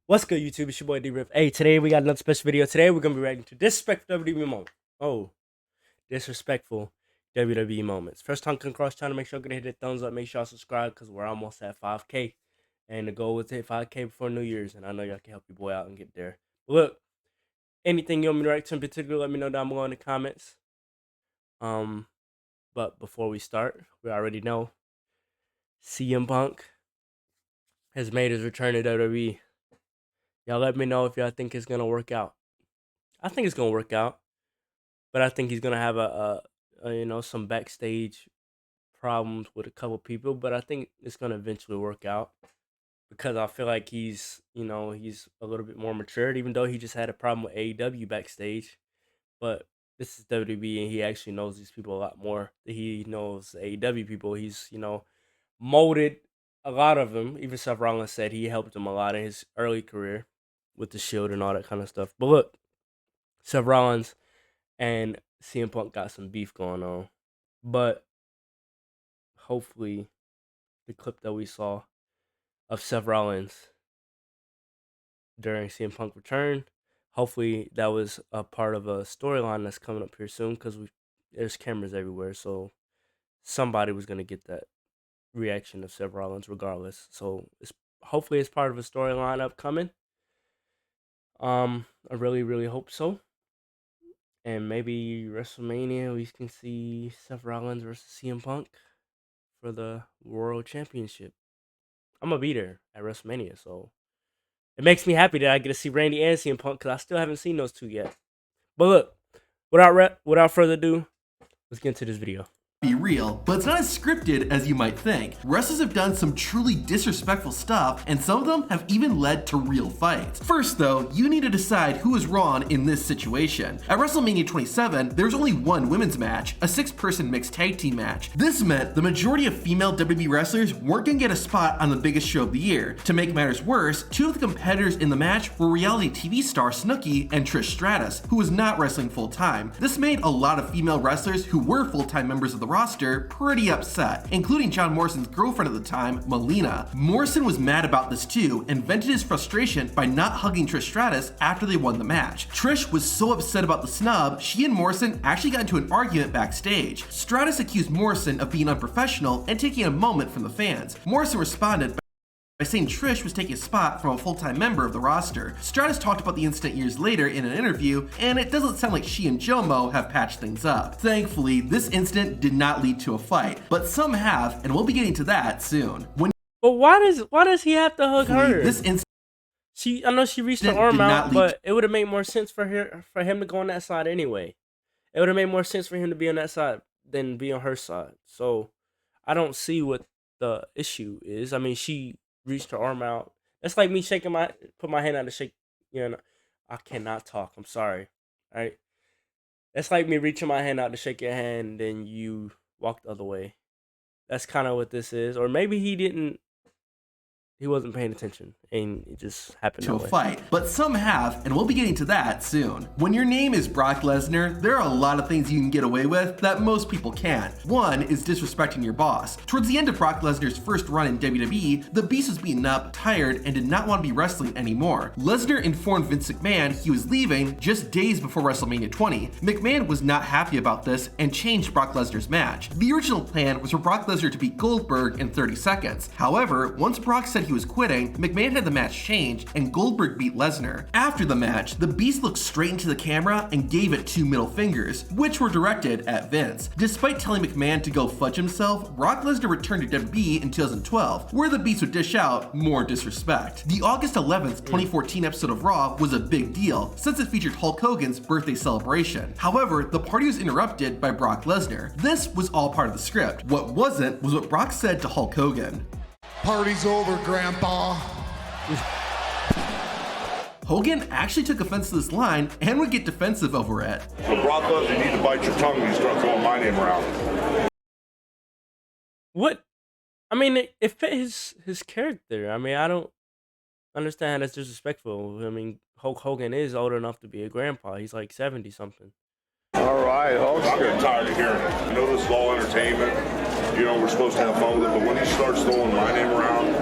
What's good, YouTube? It's your boy D-Rip. Hey, today we got another special video. Today we're gonna be reacting to disrespectful WWE moments. Oh, disrespectful WWE moments. First time come across channel, make sure you hit that thumbs up. Make sure y'all subscribe because we're almost at 5K, and the goal is to hit 5K before New Year's. And I know y'all can help your boy out and get there. But look, anything you want me to react to in particular, let me know down below in the comments. But before we start, we already know CM Punk has made his return to WWE. Y'all let me know if y'all think it's gonna work out. I think it's gonna work out, but I think he's gonna have some backstage problems with a couple people. But I think it's gonna eventually work out because I feel like he's a little bit more matured, even though he just had a problem with AEW backstage. But this is WWE, and he actually knows these people a lot more than he knows AEW people. He's molded a lot of them. Even Seth Rollins said he helped him a lot in his early career with the Shield and all that kind of stuff. But look, Seth Rollins and CM Punk got some beef going on. But hopefully the clip that we saw of Seth Rollins during CM Punk return, hopefully that was a part of a storyline that's coming up here soon, because there's cameras everywhere, so somebody was going to get that reaction of Seth Rollins regardless. So hopefully it's part of a storyline upcoming. I really hope so. And maybe WrestleMania we can see Seth Rollins versus CM Punk for the World Championship. I'm gonna be there at WrestleMania, so it makes me happy that I get to see Randy and CM Punk, because I still haven't seen those two yet. But look, without further ado, let's get into this video. Be real, but it's not as scripted as you might think. Wrestlers have done some truly disrespectful stuff, and some of them have even led to real fights. First though, you need to decide who is wrong in this situation. At WrestleMania 27, there was only one women's match, a 6-person mixed tag team match. This meant the majority of female WWE wrestlers weren't gonna get a spot on the biggest show of the year. To make matters worse, two of the competitors in the match were reality TV star Snooki and Trish Stratus, who was not wrestling full-time. This made a lot of female wrestlers who were full-time members of the roster pretty upset, including John Morrison's girlfriend at the time, Melina. Morrison was mad about this too and vented his frustration by not hugging Trish Stratus after they won the match. Trish was so upset about the snub, she and Morrison actually got into an argument backstage. Stratus accused Morrison of being unprofessional and taking a moment from the fans. Morrison responded by saying Trish was taking a spot from a full-time member of the roster. Stratus talked about the incident years later in an interview, and it doesn't sound like she and Jomo have patched things up. Thankfully, this incident did not lead to a fight, but some have, and we'll be getting to that soon. But why does he have to hug her? This incident, I know she reached her arm out, but it would have made more sense for him to go on that side anyway. It would have made more sense for him to be on that side than be on her side. So I don't see what the issue is. I mean, she reached her arm out. That's like me put my hand out to shake. I cannot talk. I'm sorry. All right. That's like me reaching my hand out to shake your hand, and then you walk the other way. That's kind of what this is. Or maybe he wasn't paying attention and it just happened to a fight, but some have, and we'll be getting to that soon. When your name is Brock Lesnar, there are a lot of things you can get away with that most people can't. One is disrespecting your boss. Towards the end of Brock Lesnar's first run in WWE, the Beast was beaten up, tired, and did not want to be wrestling anymore. Lesnar informed Vince McMahon he was leaving just days before WrestleMania 20. McMahon was not happy about this and changed Brock Lesnar's match. The original plan was for Brock Lesnar to beat Goldberg in 30 seconds. However, once Brock said he was quitting, McMahon had the match changed and Goldberg beat Lesnar. After the match, the Beast looked straight into the camera and gave it 2 middle fingers, which were directed at Vince. Despite telling McMahon to go fudge himself, Brock Lesnar returned to WWE in 2012, where the Beast would dish out more disrespect. The August 11th, 2014 episode of Raw was a big deal, since it featured Hulk Hogan's birthday celebration. However, the party was interrupted by Brock Lesnar. This was all part of the script. What wasn't was what Brock said to Hulk Hogan. "Party's over, Grandpa." Hogan actually took offense to this line and would get defensive over it. So Brock Lesnar, you need to bite your tongue when you start throwing my name around. What? I mean, it fit his character. I mean, I don't understand how that's disrespectful. I mean, Hulk Hogan is old enough to be a grandpa. He's like 70 something. All right, Hulk. I'm getting tired of hearing it. You know, this is all entertainment. You know, we're supposed to have fun with it, but when he starts throwing my name around,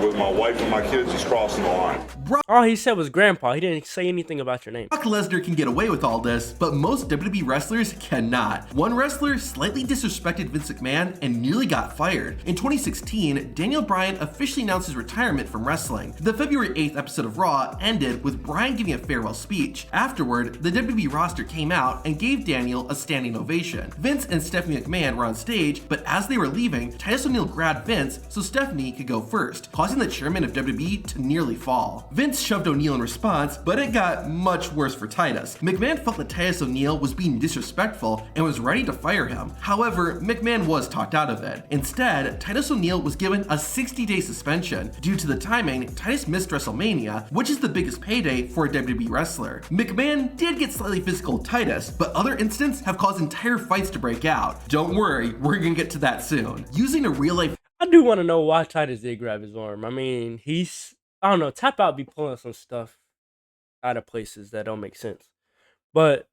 with my wife and my kids, he's crossing the line. All he said was grandpa. He didn't say anything about your name. Brock Lesnar can get away with all this, but most WWE wrestlers cannot. One wrestler slightly disrespected Vince McMahon and nearly got fired. In 2016, Daniel Bryan officially announced his retirement from wrestling. The February 8th episode of Raw ended with Bryan giving a farewell speech. Afterward, the WWE roster came out and gave Daniel a standing ovation. Vince and Stephanie McMahon were on stage, but as they were leaving, Titus O'Neil grabbed Vince so Stephanie could go first, causing the chairman of WWE to nearly fall. Vince shoved O'Neil in response, but it got much worse for Titus. McMahon felt that Titus O'Neil was being disrespectful and was ready to fire him. However, McMahon was talked out of it. Instead, Titus O'Neil was given a 60-day suspension. Due to the timing, Titus missed WrestleMania, which is the biggest payday for a WWE wrestler. McMahon did get slightly physical with Titus, but other incidents have caused entire fights to break out. Don't worry, we're gonna get to that soon. Using a real-life I do want to know why Titus did grab his arm. I mean, I don't know, Tap Out be pulling some stuff out of places that don't make sense. But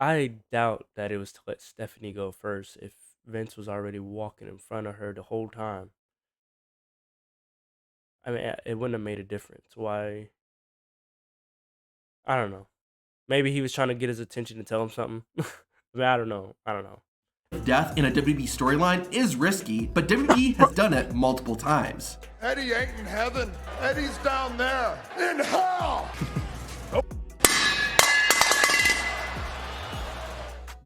I doubt that it was to let Stephanie go first if Vince was already walking in front of her the whole time. I mean, it wouldn't have made a difference. Why? I don't know. Maybe he was trying to get his attention to tell him something. I don't know. death in a WWE storyline is risky, but WWE has done it multiple times. Eddie ain't in heaven. Eddie's down there in hell.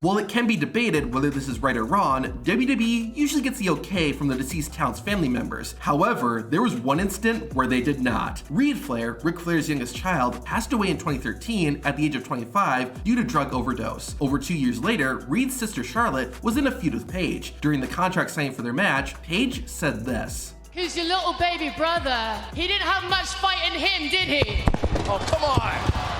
While it can be debated whether this is right or wrong, WWE usually gets the okay from the deceased talent's family members. However, there was one incident where they did not. Reid Flair, Ric Flair's youngest child, passed away in 2013 at the age of 25 due to drug overdose. Over 2 years later, Reid's sister Charlotte was in a feud with Paige. During the contract signing for their match, Paige said this. Who's your little baby brother? He didn't have much fight in him, did he? Oh, come on.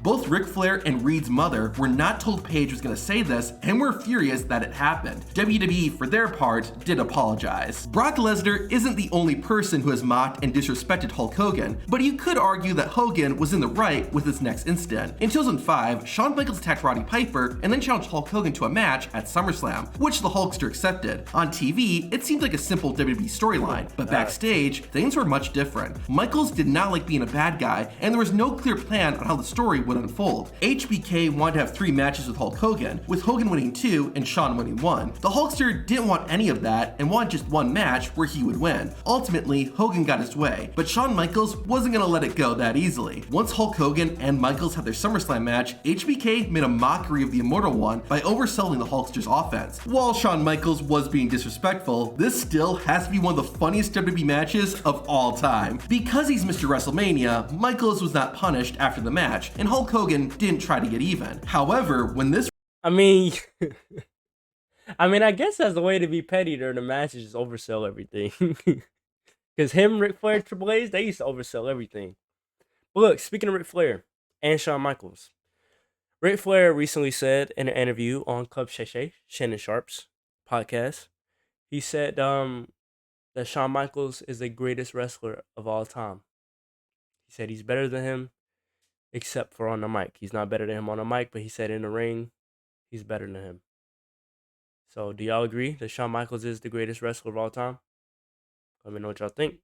Both Ric Flair and Reid's mother were not told Paige was going to say this and were furious that it happened. WWE, for their part, did apologize. Brock Lesnar isn't the only person who has mocked and disrespected Hulk Hogan, but you could argue that Hogan was in the right with this next incident. In 2005, Shawn Michaels attacked Roddy Piper and then challenged Hulk Hogan to a match at SummerSlam, which the Hulkster accepted. On TV, it seemed like a simple WWE storyline, but backstage, things were much different. Michaels did not like being a bad guy, and there was no clear plan on how the story would unfold. HBK wanted to have 3 matches with Hulk Hogan, with Hogan winning 2 and Shawn winning 1. The Hulkster didn't want any of that and wanted just 1 match where he would win. Ultimately, Hogan got his way, but Shawn Michaels wasn't going to let it go that easily. Once Hulk Hogan and Michaels had their SummerSlam match, HBK made a mockery of the Immortal One by overselling the Hulkster's offense. While Shawn Michaels was being disrespectful, this still has to be one of the funniest WWE matches of all time. Because he's Mr. WrestleMania, Michaels was not punished after the match, and Hulk Hogan didn't try to get even. However, when this I mean, I guess that's the way to be petty during the match is just oversell everything. Because him, Ric Flair, Triple H, they used to oversell everything. But look, speaking of Ric Flair and Shawn Michaels, Ric Flair recently said in an interview on Club Shay Shay, Shannon Sharp's podcast, he said that Shawn Michaels is the greatest wrestler of all time. He said he's better than him, except for on the mic. He's not better than him on the mic, but he said in the ring, he's better than him. So, do y'all agree that Shawn Michaels is the greatest wrestler of all time? Let me know what y'all think.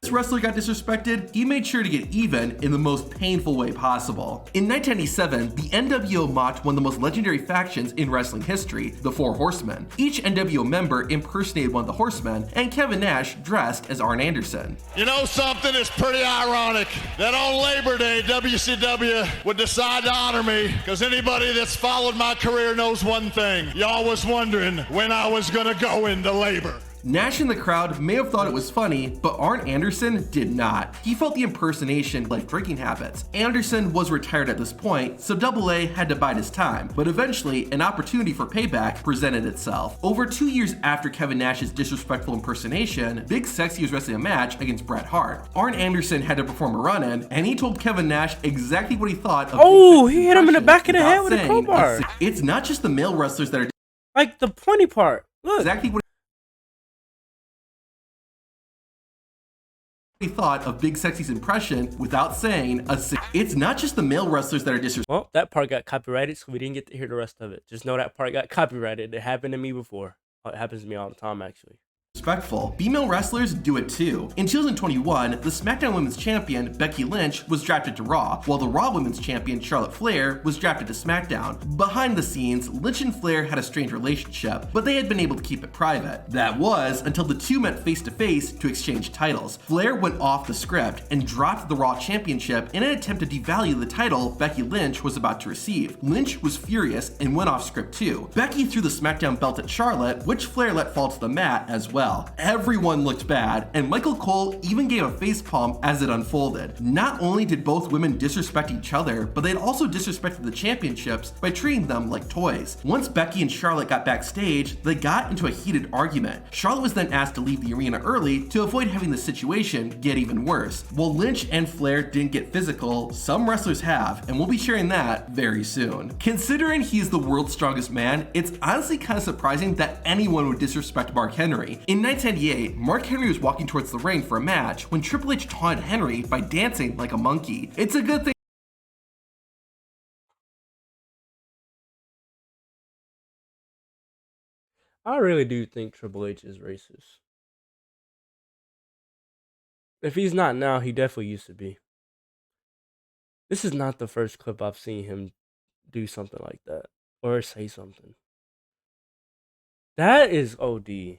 This wrestler got disrespected, he made sure to get even in the most painful way possible. In 1997, the NWO mocked one of the most legendary factions in wrestling history, the Four Horsemen. Each NWO member impersonated one of the Horsemen, and Kevin Nash dressed as Arn Anderson. You know something? It's pretty ironic that on Labor Day, WCW would decide to honor me because anybody that's followed my career knows one thing. Y'all was wondering when I was gonna go into labor. Nash and the crowd may have thought it was funny, but Arn Anderson did not. He felt the impersonation like drinking habits. Anderson was retired at this point, so Double A had to bide his time, but eventually an opportunity for payback presented itself. Over 2 years after Kevin Nash's disrespectful impersonation, Big Sexy was wrestling a match against Bret Hart. Arn Anderson had to perform a run-in, and he told Kevin Nash exactly what he thought of Big Sexy's he hit him in the back of the head without with a saying crowbar. It's not just the male wrestlers that are Like the pointy part. Look. exactly what he thought of Big Sexy's impression without saying it's not just the male wrestlers that are disrespectful. Well, that part got copyrighted, so we didn't get to hear the rest of it. Just know that part got copyrighted. It happened to me before. It happens to me all the time, actually. Respectful. Female wrestlers do it too. In 2021, the SmackDown Women's Champion, Becky Lynch, was drafted to Raw, while the Raw Women's Champion, Charlotte Flair, was drafted to SmackDown. Behind the scenes, Lynch and Flair had a strained relationship, but they had been able to keep it private. That was until the two met face to face to exchange titles. Flair went off the script and dropped the Raw Championship in an attempt to devalue the title Becky Lynch was about to receive. Lynch was furious and went off script too. Becky threw the SmackDown belt at Charlotte, which Flair let fall to the mat as well. Everyone looked bad, and Michael Cole even gave a facepalm as it unfolded. Not only did both women disrespect each other, but they'd also disrespected the championships by treating them like toys. Once Becky and Charlotte got backstage, they got into a heated argument. Charlotte was then asked to leave the arena early to avoid having the situation get even worse. While Lynch and Flair didn't get physical, some wrestlers have, and we'll be sharing that very soon. Considering he's the world's strongest man, it's honestly kind of surprising that anyone would disrespect Mark Henry. In 1998, Mark Henry was walking towards the ring for a match when Triple H taunted Henry by dancing like a monkey. It's a good thing I really do think Triple H is racist. If he's not now, he definitely used to be. This is not the first clip I've seen him do something like that or say something. That is OD.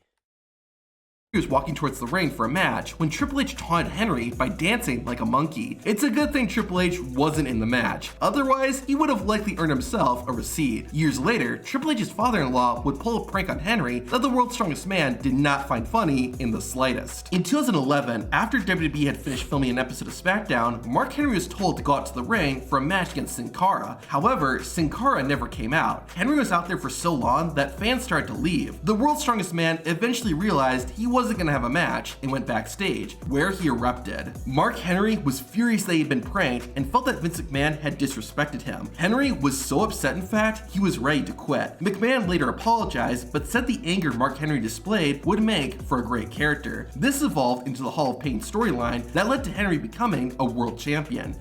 he was walking towards the ring for a match when Triple H taunted Henry by dancing like a monkey. It's a good thing Triple H wasn't in the match. Otherwise, he would have likely earned himself a receipt. Years later, Triple H's father-in-law would pull a prank on Henry that the world's strongest man did not find funny in the slightest. In 2011, after WWE had finished filming an episode of SmackDown, Mark Henry was told to go out to the ring for a match against Sin Cara. However, Sin Cara never came out. Henry was out there for so long that fans started to leave. The world's strongest man eventually realized he wasn't gonna have a match and went backstage, where he erupted. Mark Henry was furious that he'd been pranked and felt that Vince McMahon had disrespected him. Henry was so upset, in fact, he was ready to quit. McMahon later apologized, but said the anger Mark Henry displayed would make for a great character. This evolved into the Hall of Pain storyline that led to Henry becoming a world champion.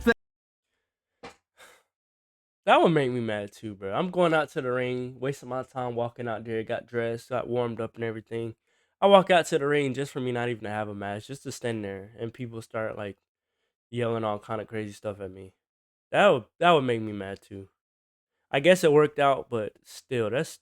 That would make me mad too, bro. I'm going out to the ring, wasting my time walking out there, got dressed, got warmed up and everything. I walk out to the ring just for me not even to have a match, just to stand there and people start like yelling all kind of crazy stuff at me. That would make me mad too. I guess it worked out, but still, that's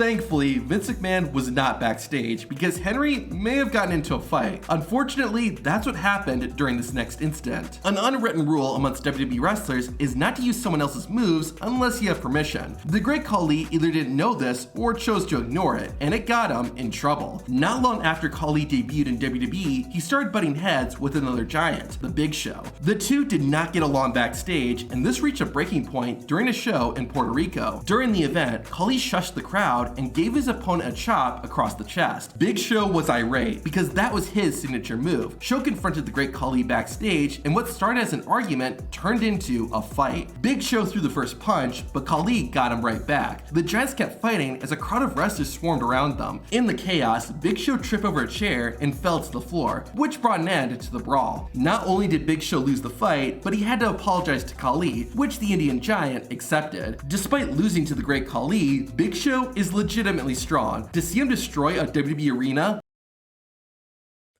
Thankfully, Vince McMahon was not backstage because Henry may have gotten into a fight. Unfortunately, that's what happened during this next incident. An unwritten rule amongst WWE wrestlers is not to use someone else's moves unless you have permission. The Great Khali either didn't know this or chose to ignore it, and it got him in trouble. Not long after Khali debuted in WWE, he started butting heads with another giant, The Big Show. The two did not get along backstage, and this reached a breaking point during a show in Puerto Rico. During the event, Khali shushed the crowd and gave his opponent a chop across the chest. Big Show was irate because that was his signature move. Show confronted the Great Khali backstage, and what started as an argument turned into a fight. Big Show threw the first punch, but Khali got him right back. The Giants kept fighting as a crowd of wrestlers swarmed around them. In the chaos, Big Show tripped over a chair and fell to the floor, which brought an end to the brawl. Not only did Big Show lose the fight, but he had to apologize to Khali, which the Indian Giant accepted. Despite losing to the Great Khali, Big Show is legitimately strong. To see him destroy a WWE arena.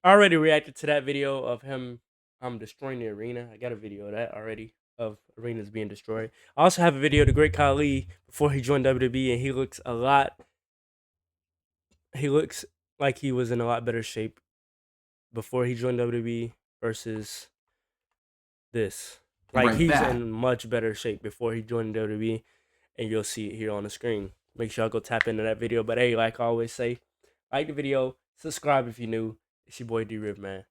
I already reacted to that video of him destroying the arena. I got a video of that already, of arenas being destroyed. I also have a video of the Great Khali before he joined WWE, and he looks like he was in a lot better shape before he joined WWE versus this. Like Right he's back. in much better shape before he joined WWE, and you'll see it here on the screen. Make sure I go tap into that video. But hey, like I always say, like the video, subscribe if you're new. It's your boy D-Rib, man.